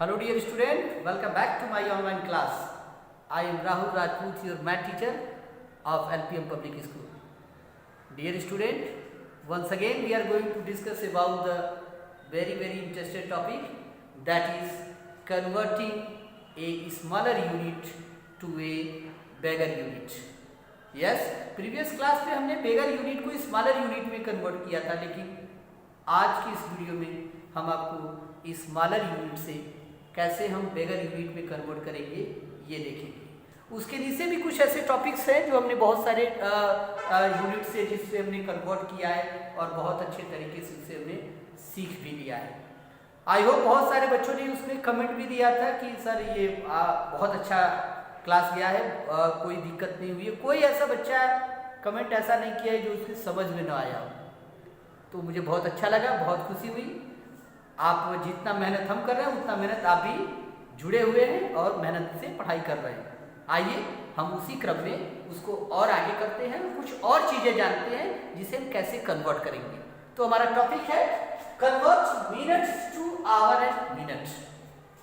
Hello dear student, welcome back to my online class. I am Rahul Rajput, your math teacher of LPM Public School. Dear student, once again we are going to discuss about the very interesting topic, that is converting a smaller unit to a bigger unit. Yes, previous class में हमने bigger unit को smaller unit में convert किया था, लेकिन आज की इस वीडियो में हम आपको स्मॉलर यूनिट से कैसे हम बिगर यूनिट में कन्वर्ट करेंगे ये देखेंगे। उसके नीचे भी कुछ ऐसे टॉपिक्स हैं जो हमने बहुत सारे यूनिट से जिससे हमने कन्वर्ट किया है और बहुत अच्छे तरीके से उससे हमने सीख भी लिया है। आई होप बहुत सारे बच्चों ने उसमें कमेंट भी दिया था कि सर ये बहुत अच्छा क्लास गया है, कोई दिक्कत नहीं हुई है। कोई ऐसा बच्चा कमेंट ऐसा नहीं किया है जो उसकी समझ में ना आया हो, तो मुझे बहुत अच्छा लगा, बहुत खुशी हुई। आप जितना मेहनत हम कर रहे हैं उतना मेहनत आप भी जुड़े हुए हैं और मेहनत से पढ़ाई कर रहे हैं। आइए हम उसी क्रम में उसको और आगे करते हैं, कुछ और चीज़ें जानते हैं जिसे हम कैसे कन्वर्ट करेंगे। तो हमारा टॉपिक है convert minutes to hour and minute.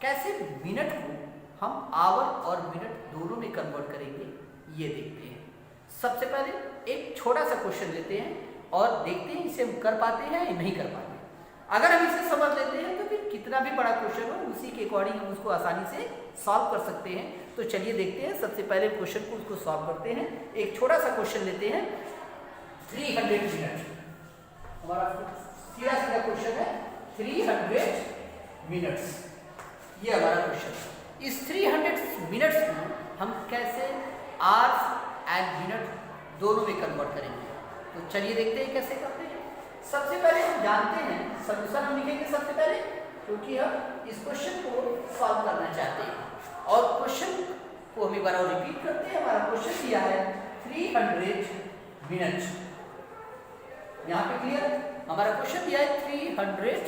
कैसे मिनट को हम आवर और मिनट दोनों में कन्वर्ट करेंगे ये देखते हैं। सबसे पहले एक छोटा सा क्वेश्चन लेते हैं और देखते हैं इसे हम कर पाते हैं या नहीं कर पाते। अगर हम इसे समझ लेते हैं तो फिर कितना भी बड़ा क्वेश्चन हो उसी के अकॉर्डिंग हम उसको आसानी से सॉल्व कर सकते हैं। तो चलिए देखते हैं, सबसे पहले क्वेश्चन को उसको सॉल्व करते हैं। एक छोटा सा क्वेश्चन लेते हैं, 300 मिनट। हमारा सीधा क्वेश्चन है 300 मिनट्स, ये हमारा क्वेश्चन। इस 300 मिनट्स को हम कैसे आवर्स एंड मिनट दोनों में कन्वर्ट करेंगे, तो चलिए देखते हैं कैसे करते हैं। सबसे पहले हम जानते हैं सॉल्यूशन हम लिखेंगे सबसे पहले, क्योंकि हम इस क्वेश्चन को सॉल्व करना चाहते हैं और क्वेश्चन को हम एक बार और रिपीट करते हैं। हमारा क्वेश्चन दिया है 300 मिनट। यहाँ पे क्लियर, हमारा क्वेश्चन दिया है 300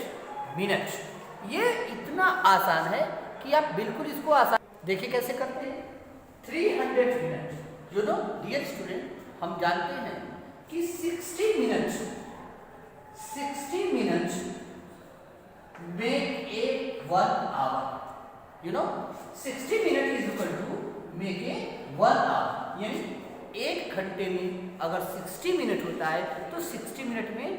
मिनट। ये इतना आसान है कि आप बिल्कुल इसको आसान देखिए कैसे करते हैं। 300 minute, you know dear student, हम जानते हैं कि 60 minute make a 1 hour, you know 60 minute is equal to make a 1 hour. यानी एक घंटे में अगर 60 मिनट होता है तो 60 मिनट में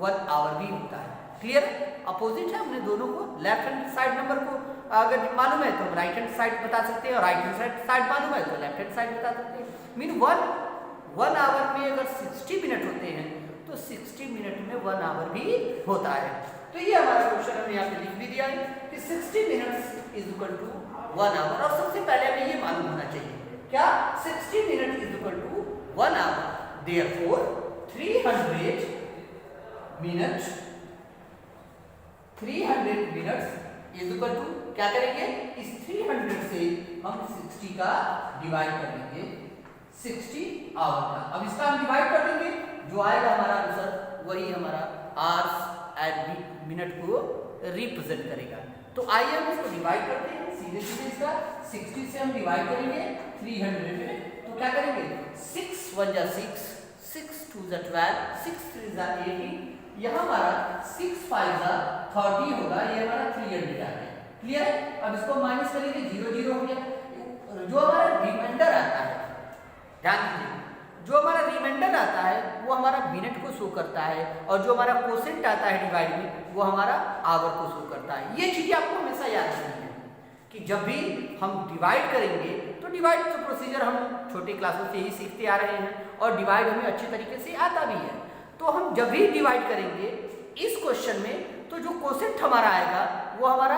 1 आवर भी होता है। क्लियर, अपोजिट है, हमने दोनों को लेफ्ट हैंड साइड नंबर को अगर मालूम है तो हम राइट हैंड साइड बता सकते हैं और राइट हैंड साइड मालूम है तो लेफ्ट हैंड साइड बता सकते हैं। मीन 1 आवर में अगर 60 मिनट होते हैं तो 60 मिनट में 1 आवर भी होता है। तो ये हमारा क्वेश्चन हमने यहाँ पे लिख भी दिया है कि 60 minutes is equal to 1 hour. और सबसे पहले हमें ये मालूम होना चाहिए क्या 60 minute is equal to 1 hour. Therefore 300 minutes is equal to क्या करेंगे, इस 300 से हम 60 का डिवाइड कर देंगे 60 आवर का। अब इसका हम डिवाइड कर देंगे, जो आएगा हमारा आंसर वही हमारा आवर्स एंड मिनट को रिप्रेजेंट करेगा। तो आइए हम इसको डिवाइड करते हैं सीधे सीधे। इसका 60 से हम डिवाइड करेंगे 300 में, तो क्या करेंगे 6 1 जा 6, 6 2 जा 12, 6 3 जा 18, यहाँ हमारा 6 5 जा 30 होगा, ये हमारा 300 आ गया। क्लियर है, अब इसको माइनस करेंगे 0 0 हो गया। जो हमारा रिमाइंडर आता है, ध्यान दीजिए, जो हमारा रिमाइंडर आता है वो हमारा मिनट को शो करता है और जो हमारा कोसेंट आता है डिवाइड में वो हमारा आवर को शो करता है। ये चीज़ें आपको हमेशा याद रखनी है कि जब भी हम डिवाइड करेंगे तो डिवाइड का प्रोसीजर हम छोटे क्लासों से ही सीखते आ रहे हैं और डिवाइड हमें अच्छे तरीके से आता भी है। तो हम जब भी डिवाइड करेंगे इस क्वेश्चन में तो जो कोसेंट हमारा आएगा वो हमारा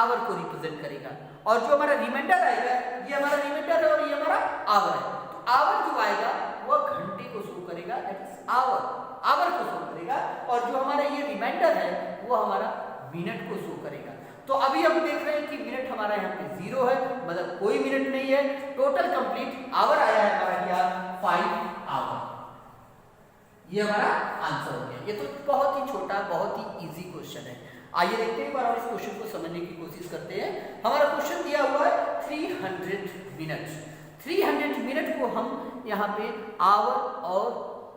आवर को रिप्रेजेंट करेगा और जो हमारा रिमाइंडर आएगा ये हमारा रिमाइंडर है और ये हमारा आवर है। आवर जो आएगा वह घंटे को शो करेगा, दैट इज आवर को शो करेगा, और जो हमारा ये रिमाइंडर है वो हमारा मिनट को शो करेगा। तो अभी हम देख रहे हैं कि मिनट हमारा यहाँ पे 0 है, मतलब कोई मिनट नहीं है। टोटल कंप्लीट आवर आया है हमारा यहाँ 5 आवर। ये हमारा आंसर हो गया। ये तो बहुत ही छोटा, बहुत ही इजी क्वेश्चन है। आइए देखते हैं एक बार और इस क्वेश्चन को समझने की कोशिश करते हैं। हमारा क्वेश्चन दिया हुआ है 300 मिनट। 300 मिनट को हम यहाँ पे आवर और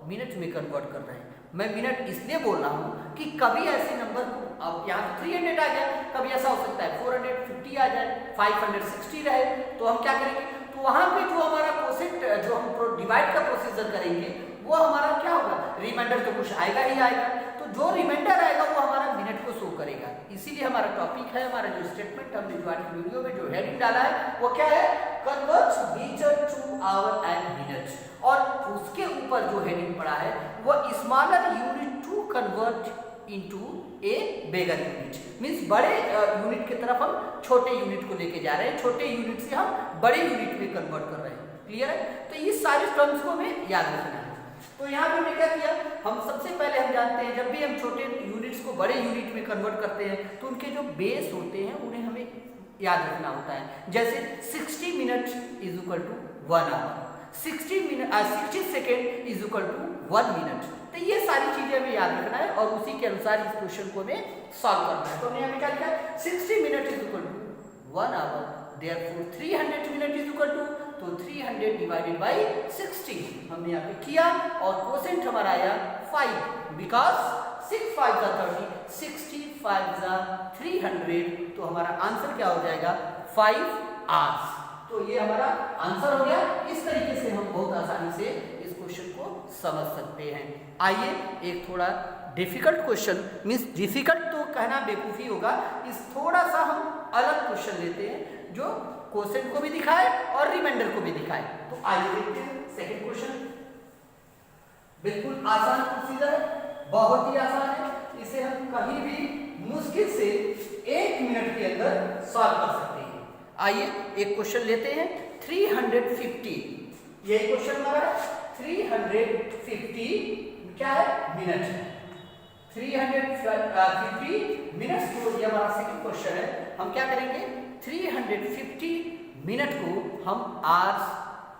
मिनट में कन्वर्ट कर रहे हैं। मैं मिनट इसलिए बोल रहा हूँ कि कभी ऐसे नंबर को, अब यहाँ 300 आ गया, कभी ऐसा हो सकता है 400, 560 रहे, तो हम क्या करेंगे, तो वहां पे जो हमारा कोसेंट जो हम डिवाइड का प्रोसीजर करेंगे वो हमारा क्या होगा, रिमाइंडर तो कुछ आएगा ही आएगा, तो जो रिमाइंडर आएगा वो हमारा मिनट को शो करेगा। इसीलिए हमारा टॉपिक है, हमारा जो स्टेटमेंट हमने जो आज वीडियो में जो हेडिंग डाला है वो क्या है, convert metre to hour and minute, और उसके ऊपर जो हेडिंग पड़ा है वो smaller unit to convert into a bigger unit, means बड़े यूनिट की तरफ हम छोटे यूनिट को लेके जा रहे हैं, छोटे यूनिट से हम बड़े यूनिट में कन्वर्ट कर रहे हैं। क्लियर है? तो ये सारे टर्म्स को हमें याद रखना है। तो यहाँ पे हमने क्या किया, हम सबसे पहले हम जानते हैं जब भी हम छोटे यूनिट्स को बड़े यूनिट में कन्वर्ट करते हैं तो उनके जो बेस होते हैं उन्हें हमें याद रखना होता है। जैसे 60 minute is equal to 1 hour, 60 second is equal to 1 minute. तो ये सारी चीजें हमें याद रखना है और उसी के अनुसार इस क्वेश्चन को हमें सॉल्व करना है। तो हमने यहाँ पे क्या लिखा है, 60 minute is equal to 1 hour, therefore 300 minute is equal to, तो 300 डिवाइडेड बाय 60 हमने यहाँ पे किया और कोसेंट हमारा आया 5, बिकॉज 6 5 जा 30, 60 5 जा 300, तो हमारा आंसर क्या हो जाएगा 5 आवर्स। तो ये हमारा आंसर हो गया। इस तरीके से हम बहुत आसानी से इस क्वेश्चन को समझ सकते हैं। आइए एक थोड़ा डिफिकल्ट क्वेश्चन, मीन्स डिफिकल्ट तो कहना बेवकूफ़ी होगा, इस थोड़ा सा हम अलग क्वेश्चन लेते हैं जो क्वेश्चन को भी दिखाए और रिमाइंडर को भी दिखाए। तो आइए देखते हैं सेकंड क्वेश्चन। बिल्कुल आसान प्रोसीजर है, बहुत ही आसान है, इसे हम कहीं भी मुश्किल से 1 मिनट के अंदर सॉल्व कर सकते हैं। आइए एक क्वेश्चन लेते हैं 350, यही क्वेश्चन हमारा 350 क्या है, मिनट, 350 मिनट्स को, ये हमारा सेकंड क्वेश्चन है। हम क्या करेंगे, 350 मिनट को हम आवर्स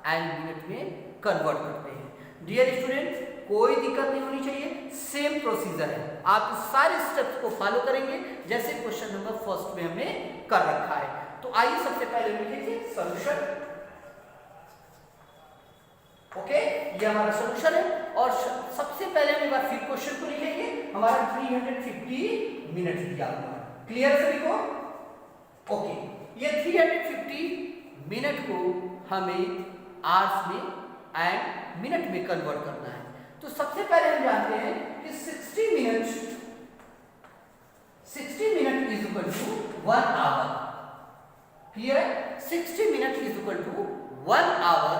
एंड मिनट में कन्वर्ट करते हैं। डियर स्टूडेंट, कोई दिक्कत नहीं होनी चाहिए, सेम प्रोसीजर है, आप सारे स्टेप्स को फॉलो करेंगे जैसे क्वेश्चन नंबर फर्स्ट में हमने कर रखा है। तो आइए सबसे पहले लिखिए सॉल्यूशन। ओके, ये हमारा सॉल्यूशन है और सबसे पहले हम एक बार फिर क्वेश्चन को लिखेंगे। हमारा 350 मिनट दिया हुआ है, क्लियर सभी को? ओके, ये 350 मिनट को हमें आवर्स में एंड मिनट में कन्वर्ट करना है। तो सबसे पहले हम जानते हैं कि 60 minute is equal to 1 hour. Clear है? 60 minute is equal to 1 hour,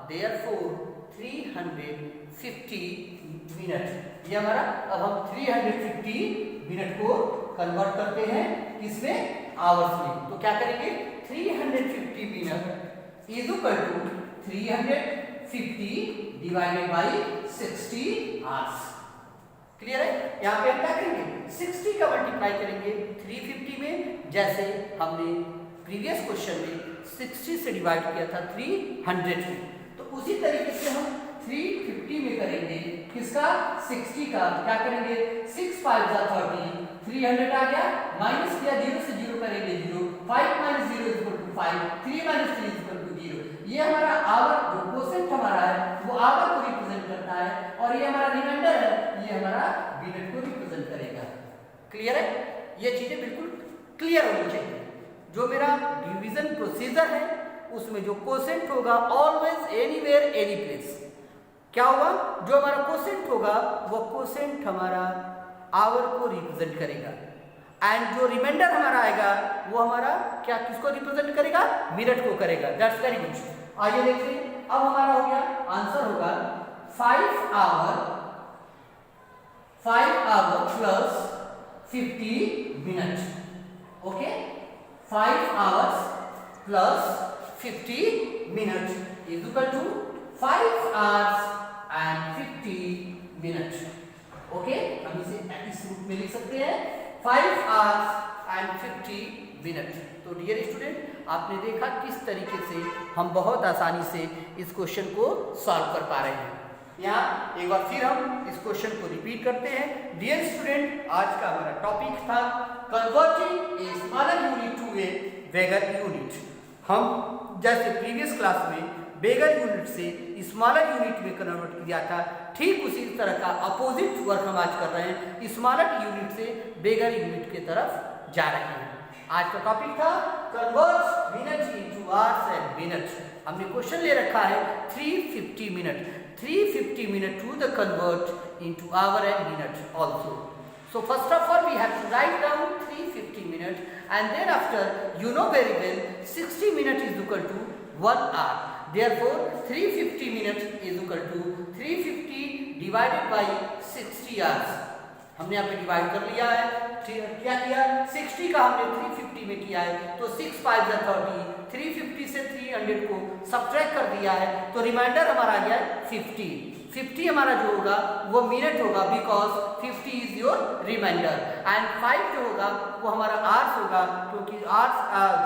therefore 350 minute, ये हमारा, अब हम 350 मिनट को कन्वर्ट करते हैं किसमें, आवर्स में। तो क्या करेंगे, 350 minute is equal to 350 divided by 60 hours. Clear है? यहाँ पे हम क्या करेंगे, 60 का मल्टीप्लाई करेंगे 350 में, जैसे हमने प्रीवियस क्वेश्चन में 60 से डिवाइड किया था 300 में, तो उसी तरीके से हम 350 में करेंगे किसका, 60 का। क्या करेंगे, 6 5 जा 30, 300 आ गया, माइनस किया, 0 से 0 करेंगे 0, 5 minus 0 is equal to 5, 3 minus 3 is equal to 0। ये हमारा आवर जो क्वोशिएंट हमारा है वो आवर को रिप्रेजेंट करता है और ये हमारा रिमाइंडर है, ये हमारा मिनट को रिप्रेजेंट करेगा। क्लियर है? ये चीजें बिल्कुल क्लियर होनी चाहिए। जो मेरा डिवीजन प्रोसीजर है उसमें जो क्वोशिएंट होगा ऑलवेज एनीवेयर एनी प्लेस, क्या होगा, जो हमारा क्वोशिएंट होगा वो क्वोशिएंट हमारा आवर को रिप्रेजेंट करेगा एंड जो रिमाइंडर हमारा आएगा वो हमारा क्या, किसको रिप्रेजेंट करेगा, मिनट को करेगा। That's very good. आइए देखते हैं, अब हमारा हो गया, आंसर होगा 5 hour plus 50 minute. Okay, 5 hours plus 50 minute is equal to 5 hours and 50 minute. Okay, हम इसे इस रूप में लिख सकते हैं 5 आवर्स एंड 50 मिनट। तो डियर स्टूडेंट, आपने देखा किस तरीके से हम बहुत आसानी से इस क्वेश्चन को सॉल्व कर पा रहे हैं। यहाँ एक बार फिर हम इस क्वेश्चन को रिपीट करते हैं। डियर स्टूडेंट, आज का हमारा टॉपिक था converting a smaller unit to a bigger unit. हम जैसे प्रीवियस क्लास में बिगर यूनिट से स्मॉलर यूनिट में कन्वर्ट किया था, ठीक उसी तरह का अपोजिट वर्क हम आज कर रहे हैं, स्मॉलर यूनिट से बिगर यूनिट की तरफ जा रहे हैं। आज का टॉपिक था convert minutes into hours and minutes. हमने क्वेश्चन ले रखा है 350 minute, 350 minute to the convert into hour and minutes also. So first of all we have to write down 350 minutes, and then after you know very well 60 minutes is equal to 1 hour. Therefore 350 minutes is equal to 350 divided by 60 hours. हमने यहाँ पे divide कर लिया है, क्या किया 60 का हमने 350 में किया है, तो 6 5 30, 350 से 300 को सब्ट्रैक्ट कर दिया है, तो रिमाइंडर हमारा आ गया 50। 50 हमारा जो होगा वो मिनट होगा, because 50 is your reminder, and 5 जो होगा वो हमारा आवर्स होगा, क्योंकि आवर्स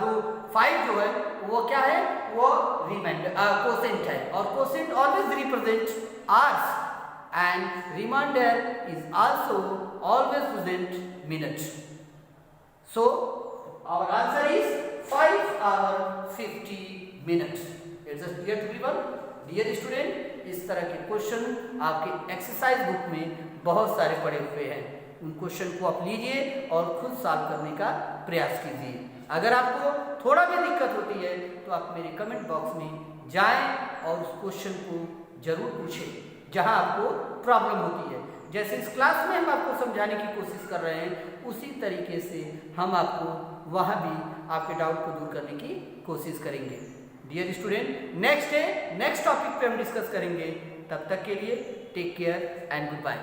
जो 5 जो है वो क्या है, वो रिमाइंडर कोसेंट है, और quotient always represent hours, and remainder is also always present minutes. So our answer is 5 hour 50 minutes. It's just clear to everyone? Dear student, इस तरह के क्वेश्चन आपके एक्सरसाइज बुक में बहुत सारे पड़े हुए हैं, उन क्वेश्चन को आप लीजिए और खुद सॉल्व करने का प्रयास कीजिए। अगर आपको थोड़ा भी दिक्कत होती है तो आप मेरे कमेंट बॉक्स में जाएं और उस क्वेश्चन को जरूर पूछें जहां आपको प्रॉब्लम होती है। जैसे इस क्लास में हम आपको समझाने की कोशिश कर रहे हैं, उसी तरीके से हम आपको वहां भी आपके डाउट को दूर करने की कोशिश करेंगे। डियर स्टूडेंट, नेक्स्ट टॉपिक पे हम डिस्कस करेंगे। तब तक के लिए take care and good bye.